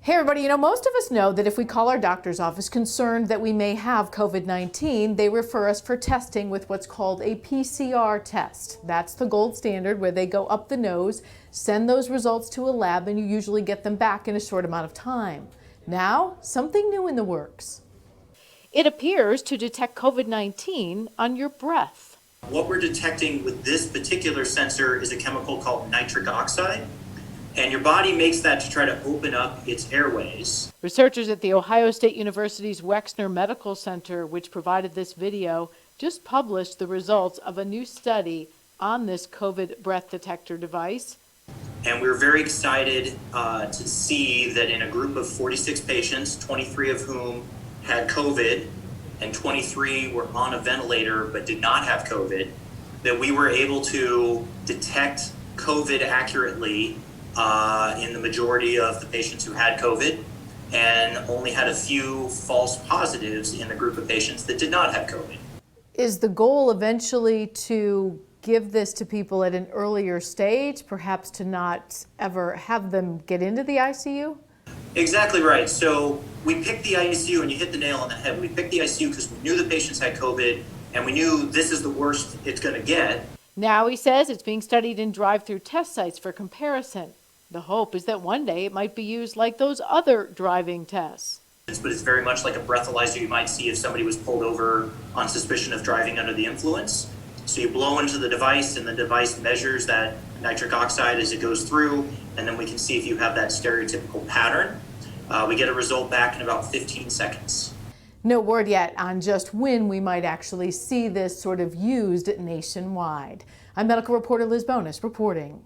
Hey everybody, most of us know that if we call our doctor's office concerned that we may have COVID-19, they refer us for testing with what's called a PCR test. That's the gold standard where they go up the nose, send those results to a lab, and you usually get them back in a short amount of time. Now, something new in the works. It appears to detect COVID-19 on your breath. What we're detecting with this particular sensor is a chemical called nitric oxide. And your body makes that to try to open up its airways. Researchers at The Ohio State University's Wexner Medical Center, which provided this video, just published the results of a new study on this COVID breath detector device. And we're very excited to see that in a group of 46 patients, 23 of whom had COVID and 23 were on a ventilator but did not have COVID, that we were able to detect COVID accurately in the majority of the patients who had COVID, and only had a few false positives in the group of patients that did not have COVID. Is the goal eventually to give this to people at an earlier stage, perhaps to not ever have them get into the ICU? Exactly right. So we picked the ICU, and you hit the nail on the head. We picked the ICU because we knew the patients had COVID, and we knew this is the worst it's going to get. Now, he says, it's being studied in drive-through test sites for comparison. The hope is that one day it might be used like those other driving tests. But it's very much like a breathalyzer you might see if somebody was pulled over on suspicion of driving under the influence. So you blow into the device, and the device measures that nitric oxide as it goes through, and then we can see if you have that stereotypical pattern. We get a result back in about 15 seconds. No word yet on just when we might actually see this sort of used nationwide. I'm medical reporter Liz Bonus reporting.